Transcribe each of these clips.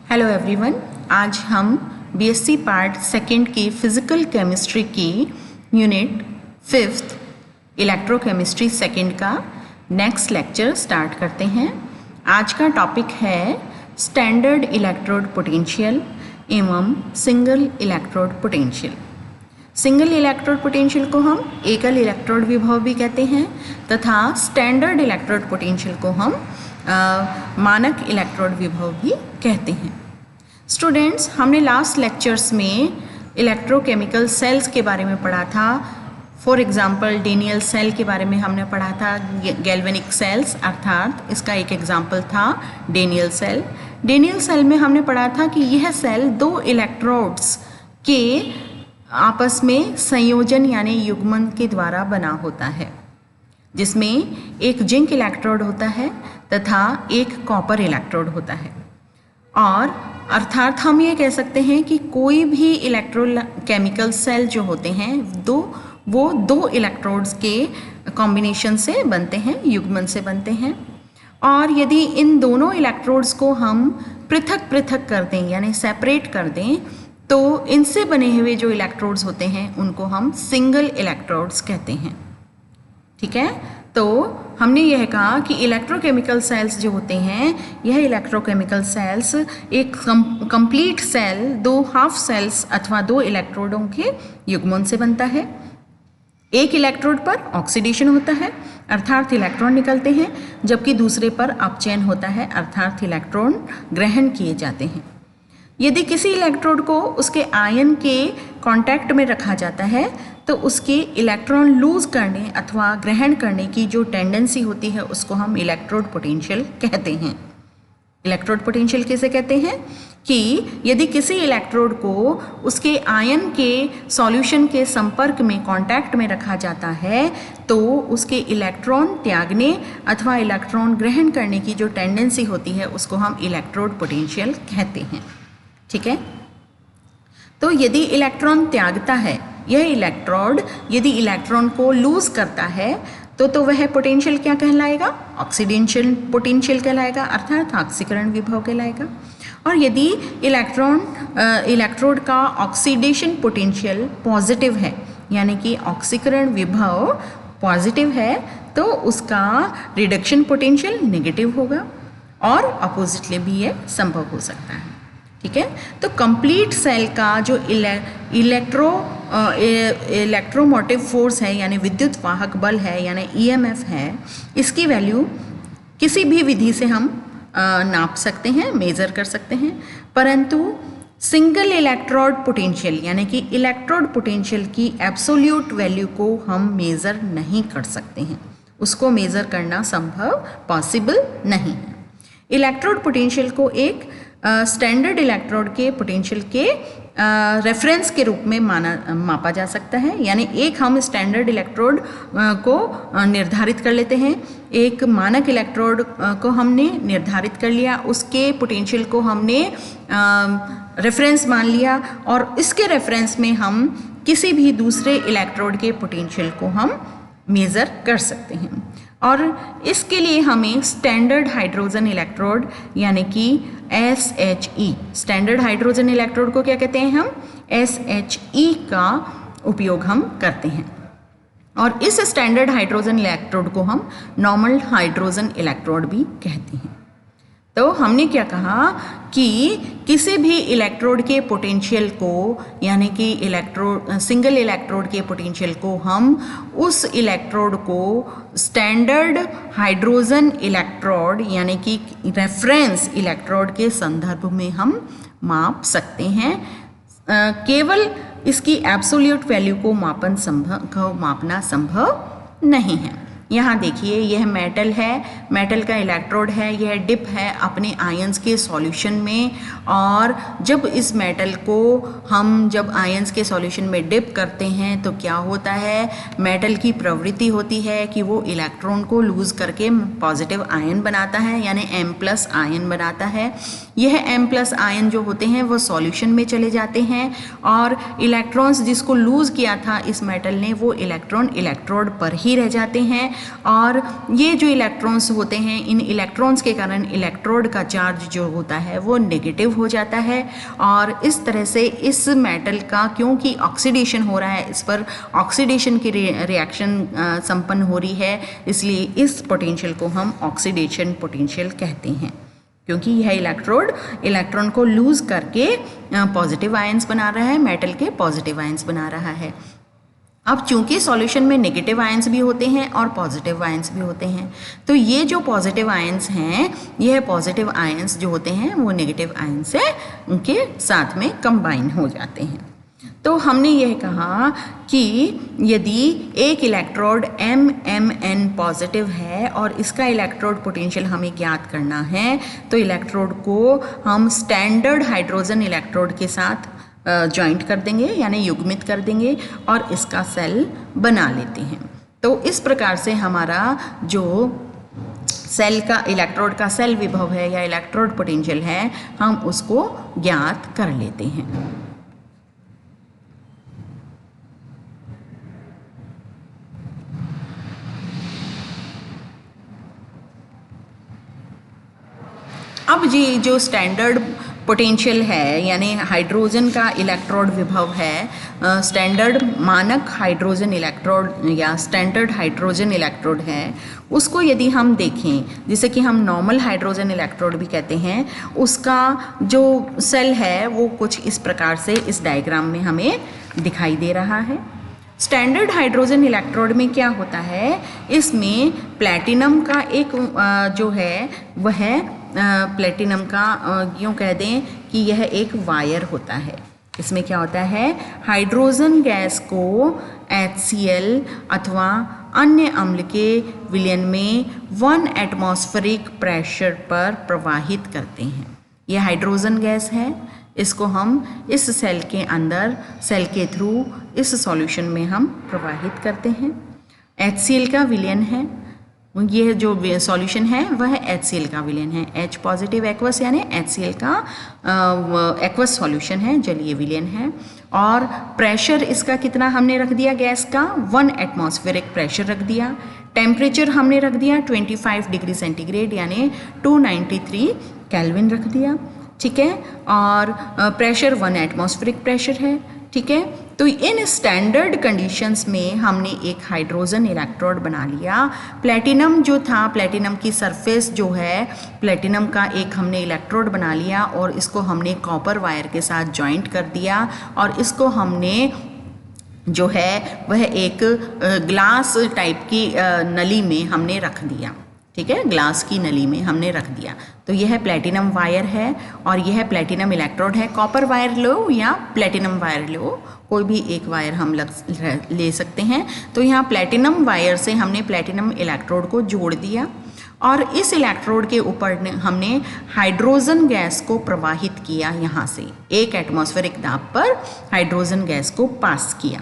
Hello everyone, आज हम BSc part second की फिज़िकल केमिस्ट्री की यूनिट 5th इलेक्ट्रोकेमिस्ट्री सेकंड का नेक्स्ट लेक्चर स्टार्ट करते हैं। आज का टॉपिक है स्टैंडर्ड इलेक्ट्रोड पोटेंशियल एवं single electrode potential. Single electrode potential को हम एकल इलेक्ट्रोड विभव भी कहते हैं तथा स्टैंडर्ड इलेक्ट्रोड पोटेंशियल को हम मानक इलेक्ट्रोड विभव भी कहते हैं। स्टूडेंट्स, हमने लास्ट लेक्चर्स में इलेक्ट्रोकेमिकल सेल्स के बारे में पढ़ा था। फॉर एग्जांपल डेनियल सेल के बारे में हमने पढ़ा था, गैल्वेनिक सेल्स, अर्थात इसका एक एग्जांपल था डेनियल सेल। डेनियल सेल में हमने पढ़ा था कि यह सेल दो इलेक्ट्रोड्स के आपस में संयोजन यानी युग्मन के द्वारा बना होता है, जिसमें एक जिंक इलेक्ट्रोड होता है तथा एक कॉपर इलेक्ट्रोड होता है। और अर्थात हम ये कह सकते हैं कि कोई भी इलेक्ट्रोकेमिकल सेल जो होते हैं वो दो इलेक्ट्रोड्स के कॉम्बिनेशन से बनते हैं, युग्मन से बनते हैं। और यदि इन दोनों इलेक्ट्रोड्स को हम पृथक पृथक कर दें यानी सेपरेट कर दें तो इनसे बने हुए जो इलेक्ट्रोड्स होते हैं उनको हम सिंगल इलेक्ट्रोड्स कहते हैं। ठीक है, तो हमने यह कहा कि इलेक्ट्रोकेमिकल सेल्स जो होते हैं, यह इलेक्ट्रोकेमिकल सेल्स एक कंप्लीट सेल दो हाफ सेल्स अथवा दो इलेक्ट्रोडों के युग्मन से बनता है। एक इलेक्ट्रोड पर ऑक्सीडेशन होता है अर्थात इलेक्ट्रॉन निकलते हैं, जबकि दूसरे पर अपचयन होता है अर्थात इलेक्ट्रॉन ग्रहण किए जाते हैं। यदि किसी इलेक्ट्रोड को उसके आयन के कांटेक्ट में रखा जाता है तो उसके इलेक्ट्रॉन लूज करने अथवा ग्रहण करने की जो टेंडेंसी होती है उसको हम इलेक्ट्रोड पोटेंशियल कहते हैं। इलेक्ट्रोड पोटेंशियल किसे कहते हैं कि यदि किसी इलेक्ट्रोड को उसके आयन के सॉल्यूशन के संपर्क में कांटेक्ट में रखा जाता है तो उसके इलेक्ट्रॉन त्यागने अथवा इलेक्ट्रॉन ग्रहण करने की जो टेंडेंसी होती है उसको हम इलेक्ट्रोड पोटेंशियल कहते हैं। ठीक है, तो यदि इलेक्ट्रॉन त्यागता है, यह इलेक्ट्रोड यदि इलेक्ट्रॉन को लूज करता है तो वह पोटेंशियल क्या कहलाएगा? ऑक्सीडेशन पोटेंशियल कहलाएगा अर्थात ऑक्सीकरण विभव कहलाएगा। और यदि इलेक्ट्रोड का ऑक्सीडेशन पोटेंशियल पॉजिटिव है यानी कि ऑक्सीकरण विभव पॉजिटिव है तो उसका रिडक्शन पोटेंशियल नेगेटिव होगा और अपोजिटली भी यह संभव हो सकता है। ठीक है, तो कंप्लीट सेल का जो इलेक्ट्रोमोटिव फोर्स है यानी विद्युत वाहक बल है यानी ईएमएफ है, इसकी वैल्यू किसी भी विधि से हम नाप सकते हैं, मेज़र कर सकते हैं, परंतु सिंगल इलेक्ट्रोड पोटेंशियल यानी कि इलेक्ट्रोड पोटेंशियल की एब्सोल्यूट वैल्यू को हम मेज़र नहीं कर सकते हैं, उसको मेज़र करना संभव पॉसिबल नहीं है। इलेक्ट्रोड पोटेंशियल को एक स्टैंडर्ड इलेक्ट्रोड के पोटेंशियल के रेफरेंस के रूप में मापा जा सकता है, यानी एक हम स्टैंडर्ड इलेक्ट्रोड को निर्धारित कर लेते हैं, एक मानक इलेक्ट्रोड को हमने निर्धारित कर लिया, उसके पोटेंशियल को हमने रेफरेंस मान लिया और इसके रेफरेंस में हम किसी भी दूसरे इलेक्ट्रोड के पोटेंशियल को हम मेज़र कर सकते हैं। और इसके लिए हमें स्टैंडर्ड हाइड्रोजन इलेक्ट्रोड यानी कि SHE, स्टैंडर्ड हाइड्रोजन इलेक्ट्रोड को क्या कहते हैं हम? SHE का उपयोग हम करते हैं। और इस स्टैंडर्ड हाइड्रोजन इलेक्ट्रोड को हम नॉर्मल हाइड्रोजन इलेक्ट्रोड भी कहते हैं। तो हमने क्या कहा कि किसी भी इलेक्ट्रोड के पोटेंशियल को यानी कि सिंगल इलेक्ट्रोड के पोटेंशियल को हम उस इलेक्ट्रोड को स्टैंडर्ड हाइड्रोजन इलेक्ट्रोड यानी कि रेफरेंस इलेक्ट्रोड के संदर्भ में हम माप सकते हैं। केवल इसकी एब्सोल्यूट वैल्यू को मापना संभव नहीं है। यहाँ देखिए, यह मेटल है, मेटल का इलेक्ट्रोड है, यह डिप है अपने आयंस के सॉल्यूशन में। और जब इस मेटल को हम जब आयंस के सॉल्यूशन में डिप करते हैं तो क्या होता है? मेटल की प्रवृत्ति होती है कि वो इलेक्ट्रॉन को लूज करके पॉजिटिव आयन बनाता है यानी M+ आयन बनाता है। यह M+ आयन जो होते हैं वो सॉल्यूशन में चले जाते हैं और इलेक्ट्रॉन्स जिसको लूज किया था इस मेटल ने वो इलेक्ट्रॉन इलेक्ट्रोड पर ही रह जाते हैं और ये जो इलेक्ट्रॉन्स होते हैं, इन इलेक्ट्रॉन्स के कारण इलेक्ट्रोड का चार्ज जो होता है वो नेगेटिव हो जाता है और इस तरह से इस मेटल का, क्योंकि ऑक्सीडेशन हो रहा है, इस पर ऑक्सीडेशन की रिएक्शन संपन्न हो रही है, इसलिए इस पोटेंशियल को हम ऑक्सीडेशन पोटेंशियल कहते हैं, क्योंकि यह इलेक्ट्रोड इलेक्ट्रॉन को लूज करके पॉजिटिव आयंस बना रहा है, मेटल के पॉजिटिव आयंस बना रहा है। अब चूंकि सॉल्यूशन में नेगेटिव आयंस भी होते हैं और पॉजिटिव आयंस भी होते हैं, तो ये जो पॉजिटिव आयंस हैं, यह पॉजिटिव आयंस जो होते हैं वो नेगेटिव आयंस से उनके साथ में कंबाइन हो जाते हैं। तो हमने यह कहा कि यदि एक इलेक्ट्रोड MMN पॉजिटिव है और इसका इलेक्ट्रोड पोटेंशियल हमें ज्ञात करना है, तो इलेक्ट्रोड को हम स्टैंडर्ड हाइड्रोजन इलेक्ट्रोड के साथ जॉइंट कर देंगे, यानी युग्मित कर देंगे और इसका सेल बना लेते हैं। तो इस प्रकार से हमारा जो सेल का, इलेक्ट्रोड का सेल विभव है या इलेक्ट्रोड पोटेंशियल है, हम उसको ज्ञात कर लेते हैं। अब जी जो स्टैंडर्ड पोटेंशियल है, यानी हाइड्रोजन का इलेक्ट्रोड विभव है, स्टैंडर्ड मानक हाइड्रोजन इलेक्ट्रोड या स्टैंडर्ड हाइड्रोजन इलेक्ट्रोड है, उसको यदि हम देखें, जिसे कि हम नॉर्मल हाइड्रोजन इलेक्ट्रोड भी कहते हैं, उसका जो सेल है वो कुछ इस प्रकार से इस डायग्राम में हमें दिखाई दे रहा है। स्टैंडर्ड हाइड्रोजन इलेक्ट्रोड में क्या होता है, इसमें प्लैटिनम का एक जो है वह प्लैटिनम का यूँ कह दें कि यह एक वायर होता है। इसमें क्या होता है, हाइड्रोजन गैस को HCl अथवा अन्य अम्ल के विलयन में 1 एटमॉस्फेरिक प्रेशर पर प्रवाहित करते हैं। यह हाइड्रोजन गैस है, इसको हम इस सेल के अंदर, सेल के थ्रू इस सॉल्यूशन में हम प्रवाहित करते हैं। HCl का विलयन है, यह जो सॉल्यूशन है वह HCl का विलयन है। H पॉजिटिव एक्वस यानी HCl का एक्वस सॉल्यूशन है, जलीय विलयन है। और प्रेशर इसका कितना हमने रख दिया, गैस का 1 एटमॉस्फेरिक प्रेशर रख दिया। टेम्परेचर हमने रख दिया 25 डिग्री सेंटीग्रेड यानी 293 केल्विन रख दिया, ठीक है। और प्रेशर 1 एटमॉस्फेरिक प्रेशर है, ठीक है। तो इन स्टैंडर्ड कंडीशंस में हमने एक हाइड्रोजन इलेक्ट्रोड बना लिया। प्लैटिनम जो था, प्लैटिनम की सरफेस जो है, प्लैटिनम का एक हमने इलेक्ट्रोड बना लिया और इसको हमने कॉपर वायर के साथ जॉइंट कर दिया और इसको हमने जो है वह एक ग्लास टाइप की नली में हमने रख दिया, ठीक है, ग्लास की नली में हमने रख दिया। तो यह प्लैटिनम वायर है और यह प्लैटिनम इलेक्ट्रोड है। कॉपर वायर लो या प्लैटिनम वायर लो, कोई भी एक वायर हम ले सकते हैं। तो यहाँ प्लैटिनम वायर से हमने प्लैटिनम इलेक्ट्रोड को जोड़ दिया और इस इलेक्ट्रोड के ऊपर हमने हाइड्रोजन गैस को प्रवाहित किया। यहाँ से 1 एटमॉस्फेरिक दाब पर हाइड्रोजन गैस को पास किया,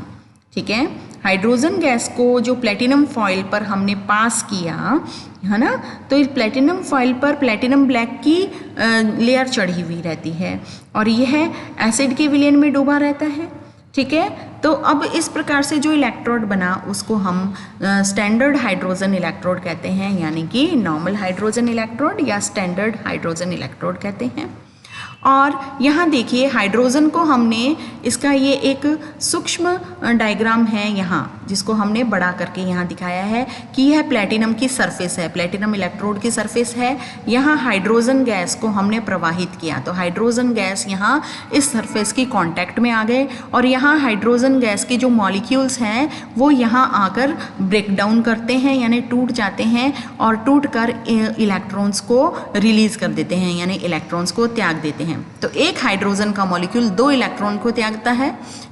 ठीक है। हाइड्रोजन गैस को जो प्लैटिनम फॉइल पर हमने पास किया है ना, तो इस प्लैटिनम फॉइल पर प्लैटिनम ब्लैक की लेयर चढ़ी हुई रहती है और यह एसिड के विलयन में डूबा रहता है, ठीक है। तो अब इस प्रकार से जो इलेक्ट्रोड बना उसको हम स्टैंडर्ड हाइड्रोजन इलेक्ट्रोड कहते हैं, यानी कि नॉर्मल हाइड्रोजन इलेक्ट्रोड या स्टैंडर्ड हाइड्रोजन इलेक्ट्रोड कहते हैं। और यहाँ देखिए हाइड्रोजन को हमने, इसका ये एक सूक्ष्म डायग्राम है यहाँ, जिसको हमने बड़ा करके यहाँ दिखाया है कि यह प्लैटिनम की सरफेस है, प्लैटिनम इलेक्ट्रोड की सरफेस है। यहाँ हाइड्रोजन गैस को हमने प्रवाहित किया, तो हाइड्रोजन गैस यहाँ इस सरफेस की कांटेक्ट में आ गए और यहाँ हाइड्रोजन गैस के जो मॉलिक्यूल्स हैं वो यहाँ आकर ब्रेक डाउन करते हैं, यानी टूट जाते हैं और टूट कर इलेक्ट्रॉन्स को रिलीज कर देते हैं, यानी इलेक्ट्रॉन्स को त्याग देते हैं। तो एक हाइड्रोजन का मॉलिक्यूल 2 इलेक्ट्रॉन को त्यागता है,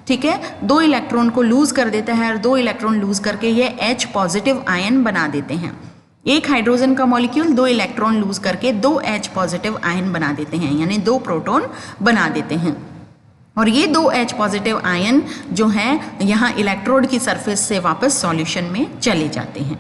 ठीक है, 2 इलेक्ट्रॉन को लूज कर देता है और 2 इलेक्ट्रॉन लूज करके ये H पॉजिटिव आयन बना देते हैं। एक हाइड्रोजन का मॉलिक्यूल 2 इलेक्ट्रॉन लूज करके 2 H पॉजिटिव आयन बना देते हैं, यानी 2 प्रोटॉन बना देते हैं। और ये 2 H पॉजिटिव आयन जो हैं यहाँ इलेक्ट्रोड की सरफेस से वापस सॉल्यूशन में चले जाते हैं,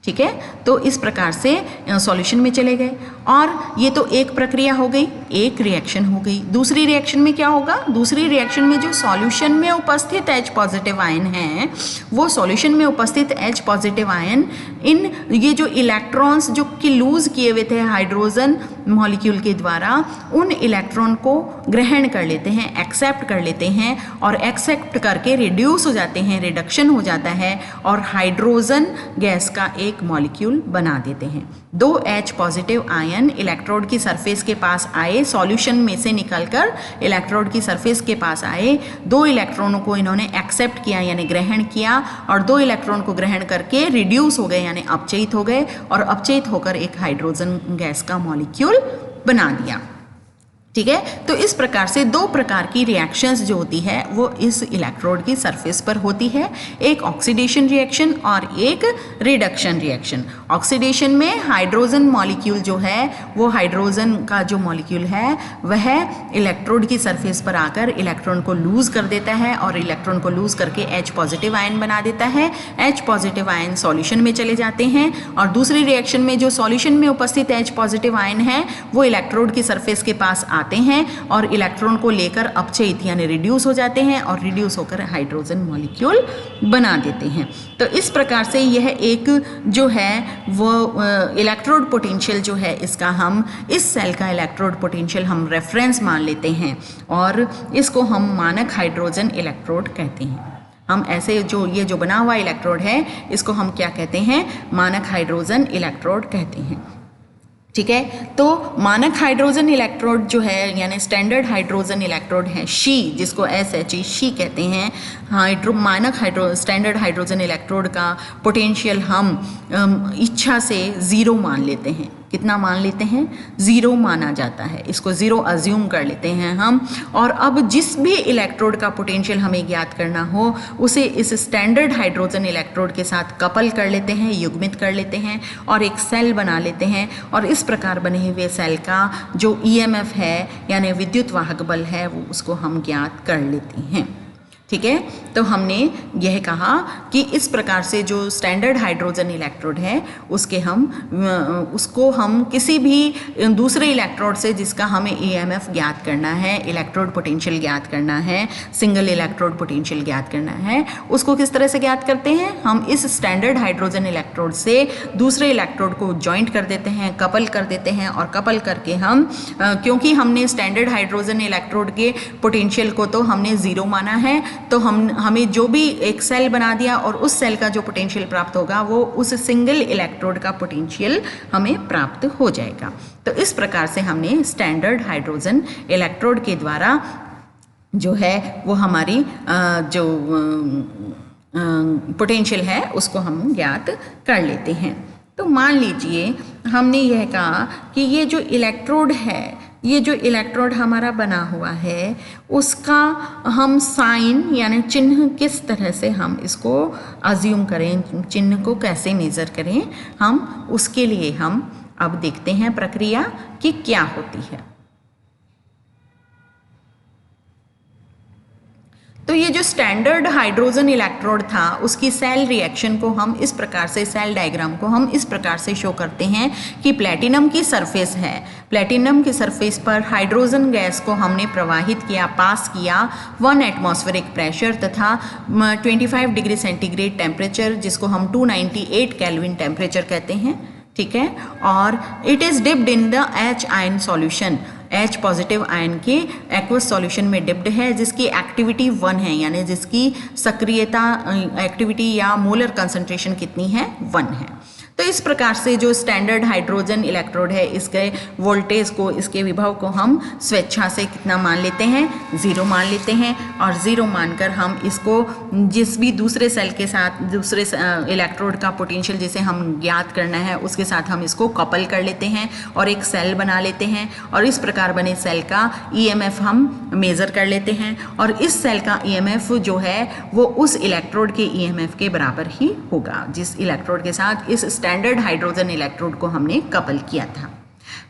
ठीक है। तो इस प्रकार से सॉल्यूशन में चले गए और ये तो एक प्रक्रिया हो गई, एक रिएक्शन हो गई। दूसरी रिएक्शन में क्या होगा? दूसरी रिएक्शन में जो सॉल्यूशन में उपस्थित H पॉजिटिव आयन है, वो सॉल्यूशन में उपस्थित H पॉजिटिव आयन इन ये जो इलेक्ट्रॉन्स जो कि लूज किए हुए थे हाइड्रोजन मॉलिक्यूल के द्वारा, उन इलेक्ट्रॉन को ग्रहण कर लेते हैं, एक्सेप्ट कर लेते हैं और एक्सेप्ट करके रिड्यूस हो जाते हैं, रिडक्शन हो जाता है और हाइड्रोजन गैस का एक मॉलिक्यूल बना देते हैं। दो H पॉजिटिव आयन इलेक्ट्रोड की सरफेस के पास आए, सॉल्यूशन में से निकलकर इलेक्ट्रोड की सरफेस के पास आए, दो इलेक्ट्रॉनों को इन्होंने एक्सेप्ट किया यानी ग्रहण किया और दो इलेक्ट्रॉन को ग्रहण करके रिड्यूस हो गए यानी अपचयित हो गए और अपचयित होकर एक हाइड्रोजन गैस का मॉलिक्यूल बना दिया। ठीक है, तो इस प्रकार से दो प्रकार की रिएक्शंस जो होती है वो इस इलेक्ट्रोड की सरफेस पर होती है, एक ऑक्सीडेशन रिएक्शन और एक रिडक्शन रिएक्शन। ऑक्सीडेशन में हाइड्रोजन मॉलिक्यूल जो है वो हाइड्रोजन का जो मॉलिक्यूल है वह इलेक्ट्रोड की सरफेस पर आकर इलेक्ट्रॉन को लूज कर देता है और इलेक्ट्रॉन को लूज करके H पॉजिटिव आयन बना देता है। H पॉजिटिव आयन सॉल्यूशन में चले जाते हैं और दूसरी रिएक्शन में जो सॉल्यूशन में उपस्थित H पॉजिटिव आयन है वो इलेक्ट्रोड की सरफेस के पास आते हैं और इलेक्ट्रॉन को लेकर अपचयित यानी रिड्यूस हो जाते हैं और रिड्यूस होकर हाइड्रोजन मॉलिक्यूल बना देते हैं। तो इस प्रकार से यह एक जो है वो इलेक्ट्रोड पोटेंशियल जो है इसका हम इस सेल का इलेक्ट्रोड पोटेंशियल हम रेफरेंस मान लेते हैं और इसको हम मानक हाइड्रोजन इलेक्ट्रोड कहते हैं। हम ऐसे जो ये जो बना हुआ इलेक्ट्रोड है इसको हम क्या कहते हैं? मानक हाइड्रोजन इलेक्ट्रोड कहते हैं। ठीक है, तो मानक हाइड्रोजन इलेक्ट्रोड जो है यानी स्टैंडर्ड हाइड्रोजन इलेक्ट्रोड है शी, जिसको SHE शी कहते हैं, मानक स्टैंडर्ड हाइड्रोजन इलेक्ट्रोड का पोटेंशियल हम इच्छा से ज़ीरो मान लेते हैं। कितना मान लेते हैं? ज़ीरो माना जाता है, इसको ज़ीरो अज्यूम कर लेते हैं हम। और अब जिस भी इलेक्ट्रोड का पोटेंशियल हमें ज्ञात करना हो उसे इस स्टैंडर्ड हाइड्रोजन इलेक्ट्रोड के साथ कपल कर लेते हैं, युग्मित कर लेते हैं और एक सेल बना लेते हैं और इस प्रकार बने हुए सेल का जो EMF है यानी विद्युत वाहक बल है वो उसको हम ज्ञात कर लेते हैं। ठीक है, तो हमने यह कहा कि इस प्रकार से जो स्टैंडर्ड हाइड्रोजन इलेक्ट्रोड है उसको हम किसी भी दूसरे इलेक्ट्रोड से जिसका हमें EMF ज्ञात करना है, इलेक्ट्रोड पोटेंशियल ज्ञात करना है, सिंगल इलेक्ट्रोड पोटेंशियल ज्ञात करना है, उसको किस तरह से ज्ञात करते हैं? हम इस स्टैंडर्ड हाइड्रोजन इलेक्ट्रोड से दूसरे इलेक्ट्रोड को जॉइंट कर देते हैं, कपल कर देते हैं और कपल करके हम क्योंकि हमने स्टैंडर्ड हाइड्रोजन इलेक्ट्रोड के पोटेंशियल को तो हमने ज़ीरो माना है, तो हमें जो भी एक सेल बना दिया और उस सेल का जो पोटेंशियल प्राप्त होगा वो उस सिंगल इलेक्ट्रोड का पोटेंशियल हमें प्राप्त हो जाएगा। तो इस प्रकार से हमने स्टैंडर्ड हाइड्रोजन इलेक्ट्रोड के द्वारा जो है वो हमारी जो पोटेंशियल है उसको हम ज्ञात कर लेते हैं। तो मान लीजिए हमने यह कहा कि ये जो इलेक्ट्रोड है, ये जो इलेक्ट्रोड हमारा बना हुआ है उसका हम साइन यानी चिन्ह किस तरह से हम इसको अज्यूम करें, चिन्ह को कैसे मेज़र करें, हम उसके लिए हम अब देखते हैं प्रक्रिया कि क्या होती है। तो ये जो स्टैंडर्ड हाइड्रोजन इलेक्ट्रोड था उसकी सेल रिएक्शन को हम इस प्रकार से, सेल डायग्राम को हम इस प्रकार से शो करते हैं कि प्लेटिनम की सरफेस है, प्लेटिनम की सरफेस पर हाइड्रोजन गैस को हमने प्रवाहित किया, पास किया 1 एटमॉस्फेरिक प्रेशर तथा 25 डिग्री सेंटीग्रेड टेम्परेचर जिसको हम 298 केल्विन टेम्परेचर कहते हैं। ठीक है, और it is dipped in the H ion solution, H positive ion के एक्वस सॉल्यूशन में डिप्ड है जिसकी एक्टिविटी 1 है यानी जिसकी सक्रियता एक्टिविटी या मोलर कंसंट्रेशन कितनी है? 1 है। तो इस प्रकार से जो स्टैंडर्ड हाइड्रोजन इलेक्ट्रोड है इसके वोल्टेज को, इसके विभव को हम स्वेच्छा से कितना मान लेते हैं? 0 मान लेते हैं और 0 मानकर हम इसको जिस भी दूसरे सेल के साथ, दूसरे इलेक्ट्रोड का पोटेंशियल जिसे हम ज्ञात करना है उसके साथ हम इसको कपल कर लेते हैं और एक सेल बना लेते हैं और इस प्रकार बने सेल का EMF हम मेज़र कर लेते हैं और इस सेल का EMF जो है वो उस इलेक्ट्रोड के EMF के बराबर ही होगा जिस इलेक्ट्रोड के साथ इस स्टैंडर्ड हाइड्रोजन इलेक्ट्रोड को हमने कपल किया था।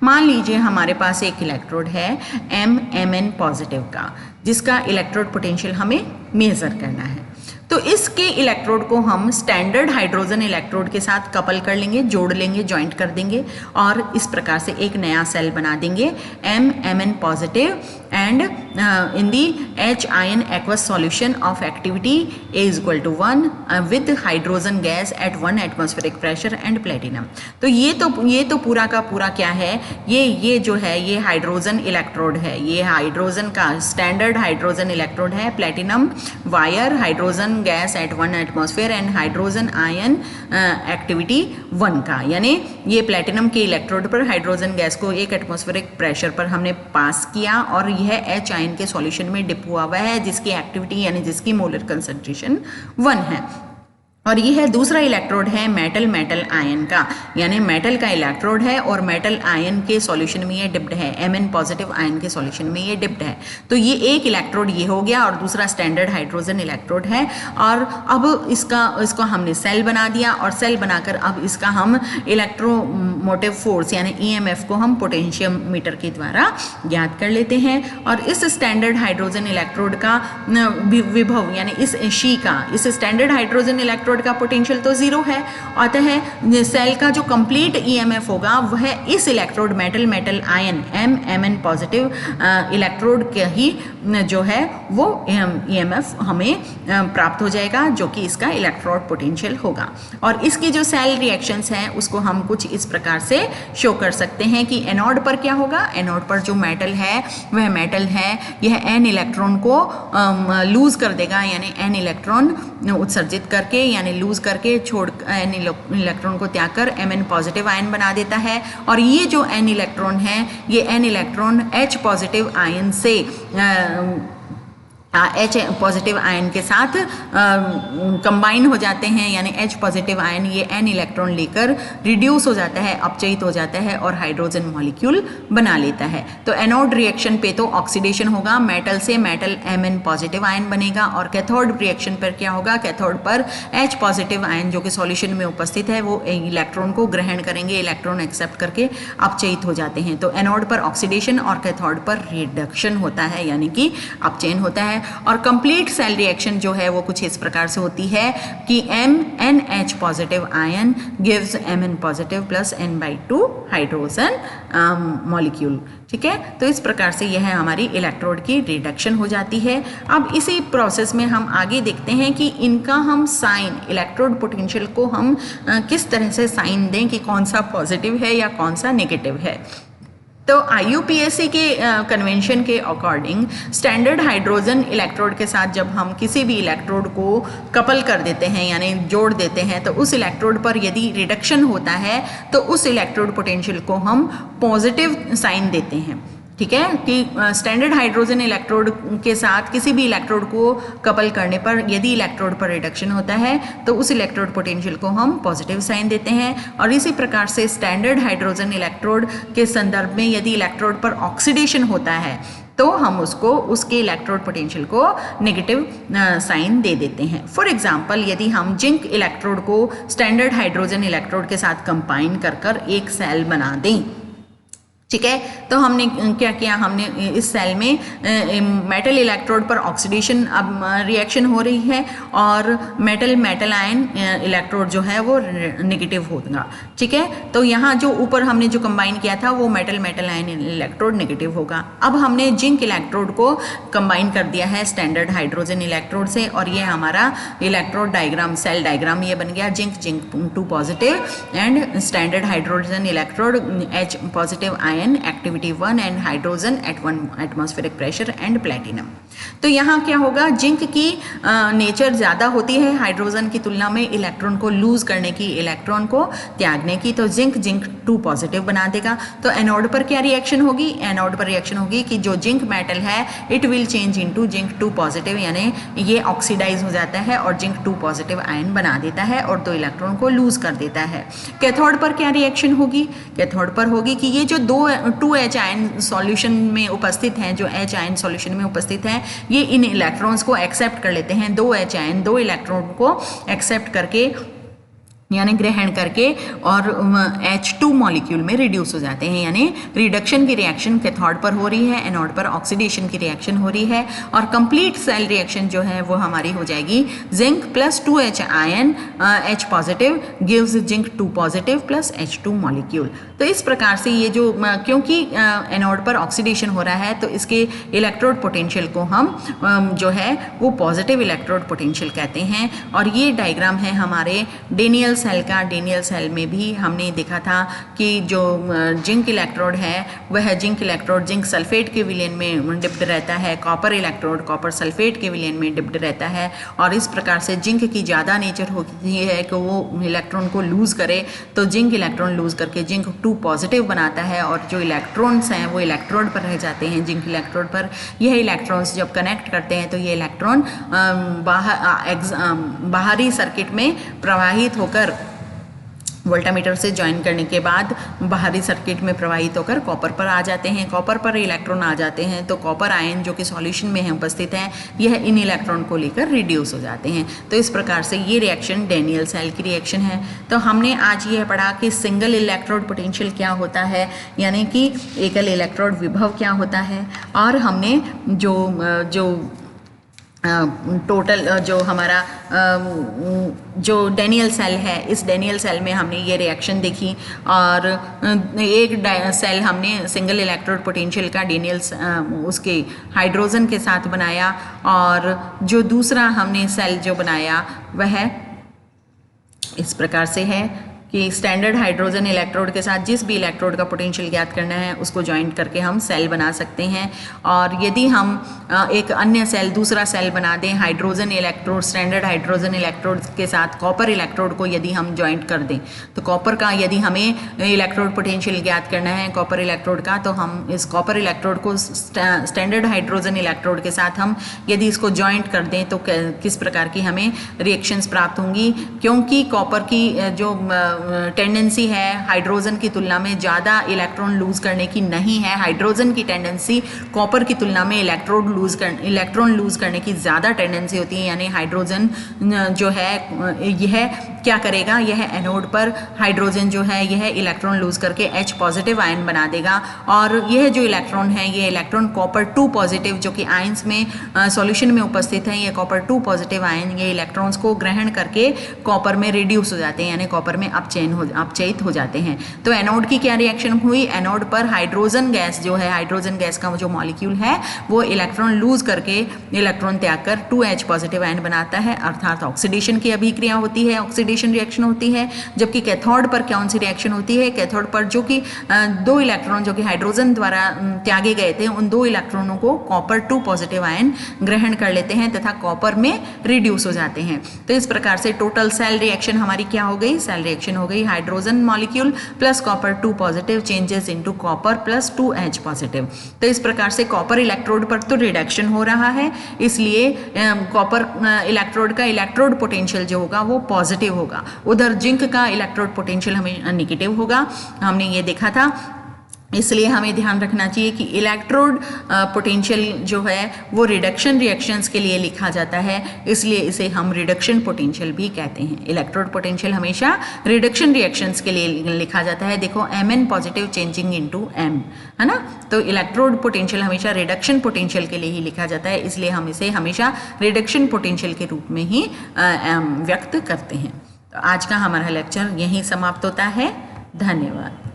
मान लीजिए हमारे पास एक इलेक्ट्रोड है MN पॉजिटिव का जिसका इलेक्ट्रोड पोटेंशियल हमें मेज़र करना है। तो इसके इलेक्ट्रोड को हम स्टैंडर्ड हाइड्रोजन इलेक्ट्रोड के साथ कपल कर लेंगे, जोड़ लेंगे, ज्वाइंट कर देंगे और इस प्रकार से एक नया सेल बना देंगे Mn positive and in the H ion aqueous solution of activity A is equal to 1 with hydrogen gas at 1 atmospheric pressure and platinum। तो ये तो पूरा का पूरा क्या है, ये जो है ये हाइड्रोजन इलेक्ट्रोड है, ये हाइड्रोजन का स्टैंडर्ड हाइड्रोजन इलेक्ट्रोड है, platinum wire, hydrogen gas at 1 atmosphere and hydrogen ion activity 1 का, यानी ये प्लेटिनम के इलेक्ट्रोड पर हाइड्रोजन गैस को 1 एटमॉस्फेरिक प्रेशर पर हमने पास किया और यह H आयन के सॉल्यूशन में डिप हुआ हुआ है जिसकी एक्टिविटी यानी जिसकी मोलर कंसंट्रेशन 1 है। और ये है दूसरा इलेक्ट्रोड है मेटल आयन का, यानी मेटल का इलेक्ट्रोड है और मेटल आयन के सॉल्यूशन में ये डिप्ड है, Mn पॉजिटिव आयन के सॉल्यूशन में ये डिप्ड है। तो ये एक इलेक्ट्रोड ये हो गया और दूसरा स्टैंडर्ड हाइड्रोजन इलेक्ट्रोड है। और अब इसको हमने सेल बना दिया और सेल बनाकर अब इसका हम इलेक्ट्रोमोटिव फोर्स यानी EMF को हम पोटेंशियोमीटर के द्वारा ज्ञात कर लेते हैं। और इस स्टैंडर्ड हाइड्रोजन इलेक्ट्रोड का विभव यानी इस स्टैंडर्ड हाइड्रोजन इलेक्ट्रोड का पोटेंशियल तो 0 है, अतः सेल का जो कंप्लीट EMF होगा वह इस electrode metal ion Mn positive electrode के ही जो है वो EMF हमें प्राप्त हो जाएगा जो कि इसका इलेक्ट्रोड पोटेंशियल होगा। और इसकी जो सेल रिएक्शंस हैं उसको हम कुछ इस प्रकार से शो कर सकते हैं कि एनोड पर क्या होगा, एनोड पर जो मेटल है वह मेटल है, यह n इलेक्ट्रॉन को लूज कर देगा, यानी n इलेक्ट्रॉन उत्सर्जित करके यानी लूज करके छोड़ n इलेक्ट्रॉन को त्याग कर Mn पॉजिटिव आयन बना देता है। और ये जो n इलेक्ट्रॉन है ये n electron H positive ion से H पॉजिटिव आयन के साथ कंबाइन हो जाते हैं, यानी H पॉजिटिव आयन ये n इलेक्ट्रॉन लेकर रिड्यूस हो जाता है, अपचयित हो जाता है और हाइड्रोजन मॉलिक्यूल बना लेता है। तो एनोड रिएक्शन पे तो ऑक्सीडेशन होगा, मेटल से मेटल Mn पॉजिटिव आयन बनेगा। और कैथोड रिएक्शन पर क्या होगा, कैथोड पर H पॉजिटिव आयन जो कि सॉल्यूशन में उपस्थित है वो इलेक्ट्रॉन को ग्रहण करेंगे, इलेक्ट्रॉन एक्सेप्ट करके अपचयित हो जाते हैं। तो एनोड पर ऑक्सीडेशन और कैथोड पर रिडक्शन होता है यानी कि अपचयन होता है। और कंप्लीट सेल रिएक्शन जो है वो कुछ इस प्रकार से होती है कि MnH positive ion gives Mn positive plus n/2 hydrogen molecule. ठीक है, तो इस प्रकार से यह हमारी इलेक्ट्रोड की रिडक्शन हो जाती है। अब इसी प्रोसेस में हम आगे देखते हैं कि इनका हम साइन, इलेक्ट्रोड पोटेंशियल को हम किस तरह से साइन दें कि कौन सा पॉजिटिव है या कौन सा नेगेटिव है। तो IUPAC के कन्वेंशन के अकॉर्डिंग स्टैंडर्ड हाइड्रोजन इलेक्ट्रोड के साथ जब हम किसी भी इलेक्ट्रोड को कपल कर देते हैं यानी जोड़ देते हैं तो उस इलेक्ट्रोड पर यदि रिडक्शन होता है तो उस इलेक्ट्रोड पोटेंशियल को हम पॉजिटिव साइन देते हैं। ठीक है, कि स्टैंडर्ड हाइड्रोजन इलेक्ट्रोड के साथ किसी भी इलेक्ट्रोड को कपल करने पर यदि इलेक्ट्रोड पर रिडक्शन होता है तो उस इलेक्ट्रोड पोटेंशियल को हम पॉजिटिव साइन देते हैं। और इसी प्रकार से स्टैंडर्ड हाइड्रोजन इलेक्ट्रोड के संदर्भ में यदि इलेक्ट्रोड पर ऑक्सीडेशन होता है तो हम उसको उसके इलेक्ट्रोड पोटेंशियल को नेगेटिव साइन दे देते हैं। फॉर एग्जांपल यदि हम जिंक इलेक्ट्रोड को स्टैंडर्ड हाइड्रोजन इलेक्ट्रोड के साथ कंबाइन कर एक सेल बना दें, ठीक है, तो हमने क्या किया, हमने इस सेल में मेटल इलेक्ट्रोड पर ऑक्सीडेशन अब रिएक्शन हो रही है और मेटल आयन इलेक्ट्रोड जो है वो नेगेटिव होगा। ठीक है, तो यहाँ जो ऊपर हमने जो कंबाइन किया था वो मेटल आयन इलेक्ट्रोड नेगेटिव होगा। अब हमने जिंक इलेक्ट्रोड को कंबाइन कर दिया है स्टैंडर्ड हाइड्रोजन इलेक्ट्रोड से और ये हमारा इलेक्ट्रोड डायग्राम, सेल डायग्राम ये बन गया। Zinc 2 positive and standard hydrogen electrode H positive ion activity 1 and hydrogen at 1 atmospheric pressure and platinum. तो यहाँ क्या होगा, जिंक की नेचर ज़्यादा होती है हाइड्रोजन की तुलना में इलेक्ट्रॉन को लूज करने की, इलेक्ट्रॉन को त्यागने की, तो जिंक 2 पॉजिटिव बना देगा। तो एनोड पर क्या रिएक्शन होगी, एनोड पर रिएक्शन होगी कि जो जिंक मेटल है it will change into zinc 2 positive, यानी ये ऑक्सीडाइज हो जाता है और जिंक 2 पॉजिटिव आयन बना देता है और 2 इलेक्ट्रॉन को लूज कर देता है। कैथोड पर क्या रिएक्शन होगी, कैथोड पर होगी कि ये जो 2H आयन सॉल्यूशन में उपस्थित हैं, जो H आयन सॉल्यूशन में उपस्थित हैं, ये इन इलेक्ट्रॉन्स को एक्सेप्ट कर लेते हैं। 2H आयन 2 इलेक्ट्रॉन को एक्सेप्ट करके यानी ग्रहण करके और H2 मॉलिक्यूल में रिड्यूस हो जाते हैं, यानी रिडक्शन की रिएक्शन कैथोड पर हो रही है, एनोड पर ऑक्सीडेशन की रिएक्शन हो रही है, और कंप्लीट सेल रिएक्शन जो है वो हमारी हो जाएगी zinc plus 2H ion H positive gives zinc 2 positive plus H2 molecule. तो इस प्रकार से ये जो क्योंकि एनोड पर ऑक्सीडेशन हो रहा है तो इसके इलेक्ट्रोड पोटेंशियल को हम जो है वो पॉजिटिव इलेक्ट्रोड पोटेंशियल कहते हैं। और ये डायग्राम है हमारे डेनियल सेल का। डेनियल सेल में भी हमने देखा था कि जो जिंक इलेक्ट्रोड है वह जिंक इलेक्ट्रोड जिंक सल्फेट के विलयन में डिप्ड रहता है, कॉपर इलेक्ट्रोड कॉपर सल्फेट के विलयन में डिप्ड रहता है। और इस प्रकार से जिंक की ज़्यादा नेचर होती है कि वो इलेक्ट्रॉन को लूज़ करे, तो जिंक इलेक्ट्रॉन लूज़ करके जिंक 2 पॉजिटिव बनाता है, और जो इलेक्ट्रॉन्स हैं वो इलेक्ट्रोड पर रह जाते हैं, जिंक इलेक्ट्रोड पर। यह इलेक्ट्रॉन्स जब कनेक्ट करते हैं तो ये इलेक्ट्रॉन बाहरी सर्किट में प्रवाहित होकर वोल्टामीटर से ज्वाइन करने के बाद बाहरी सर्किट में प्रवाहित होकर कॉपर पर आ जाते हैं। कॉपर पर इलेक्ट्रॉन आ जाते हैं तो कॉपर आयन जो कि सॉल्यूशन में है उपस्थित है, यह इन इलेक्ट्रॉन को लेकर रिड्यूस हो जाते हैं। तो इस प्रकार से ये रिएक्शन डेनियल सेल की रिएक्शन है। तो हमने आज यह पढ़ा कि सिंगल इलेक्ट्रोड पोटेंशियल क्या होता है, यानी कि एकल इलेक्ट्रोड विभव क्या होता है, और हमने जो टोटल जो हमारा जो डेनियल सेल है, इस डेनियल सेल में हमने ये रिएक्शन देखी। और एक सेल हमने सिंगल इलेक्ट्रोड पोटेंशियल का डेनियल उसके हाइड्रोजन के साथ बनाया, और जो दूसरा हमने सेल जो बनाया वह इस प्रकार से है कि स्टैंडर्ड हाइड्रोजन इलेक्ट्रोड के साथ जिस भी इलेक्ट्रोड का पोटेंशियल ज्ञात करना है उसको ज्वाइंट करके हम सेल बना सकते हैं। और यदि हम एक अन्य सेल दूसरा सेल बना दें hydrogen electrode standard hydrogen electrode के साथ कॉपर इलेक्ट्रोड को यदि हम ज्वाइंट कर दें, तो कॉपर का यदि हमें इलेक्ट्रोड पोटेंशियल ज्ञात करना है कॉपर इलेक्ट्रोड का, तो हम इस कॉपर इलेक्ट्रोड को स्टैंडर्ड हाइड्रोजन इलेक्ट्रोड के साथ हम यदि इसको ज्वाइंट कर दें तो किस प्रकार की हमें रिएक्शंस प्राप्त होंगी। क्योंकि कॉपर की जो टेंडेंसी है हाइड्रोजन की तुलना में ज़्यादा इलेक्ट्रॉन लूज करने की नहीं है, हाइड्रोजन की टेंडेंसी कॉपर की तुलना में इलेक्ट्रॉन लूज करने की ज़्यादा टेंडेंसी होती है। यानी हाइड्रोजन जो है यह क्या करेगा, यह एनोड पर हाइड्रोजन जो है यह इलेक्ट्रॉन लूज करके H पॉजिटिव आयन बना देगा, और यह जो इलेक्ट्रॉन है ये इलेक्ट्रॉन कॉपर 2 पॉजिटिव जो कि आयंस में सॉल्यूशन में उपस्थित है, ये कॉपर 2 पॉजिटिव आयन ये इलेक्ट्रॉन्स को ग्रहण करके कॉपर में रिड्यूस हो जाते हैं, यानी कॉपर में अपचयित हो जाते हैं। तो एनोड की क्या रिएक्शन हुई, एनोड पर हाइड्रोजन गैस जो है हाइड्रोजन गैस का जो मॉलिक्यूल है वो इलेक्ट्रॉन लूज करके इलेक्ट्रॉन त्याग कर 2H पॉजिटिव आयन बनाता है, अर्थात ऑक्सीडेशन की अभिक्रिया होती है, ऑक्सीडेशन रिएक्शन होती है। जबकि कैथोड पर कौन सी रिएक्शन होती है, कैथोड पर जो कि 2 इलेक्ट्रॉन जो कि हाइड्रोजन द्वारा त्यागे गए थे उन 2 इलेक्ट्रॉनों को कॉपर 2 पॉजिटिव आयन ग्रहण कर लेते हैं तथा कॉपर में रिड्यूस हो जाते हैं। तो इस प्रकार से टोटल सेल रिएक्शन हमारी क्या हो गई, सेल रिएक्शन हो गई hydrogen molecule plus copper 2 positive changes into copper plus 2H positive. तो इस प्रकार से कॉपर इलेक्ट्रोड पर तो रिडक्शन हो रहा है, इसलिए कॉपर इलेक्ट्रोड का इलेक्ट्रोड पोटेंशियल जो होगा वो पॉजिटिव होगा, उधर जिंक का इलेक्ट्रोड पोटेंशियल हमें नेगेटिव होगा, हमने ये देखा था। इसलिए हमें ध्यान रखना चाहिए कि इलेक्ट्रोड पोटेंशियल जो है वो रिडक्शन रिएक्शंस के लिए लिखा जाता है, इसलिए इसे हम रिडक्शन पोटेंशियल भी कहते हैं। इलेक्ट्रोड पोटेंशियल हमेशा रिडक्शन रिएक्शंस के लिए लिखा जाता है। देखो Mn positive changing into M है ना, तो इलेक्ट्रोड पोटेंशियल हमेशा रिडक्शन पोटेंशियल के लिए ही लिखा जाता है, इसलिए हम इसे हमेशा रिडक्शन पोटेंशियल के रूप में ही व्यक्त करते हैं। तो आज का हमारा लेक्चर यहीं समाप्त होता है। धन्यवाद।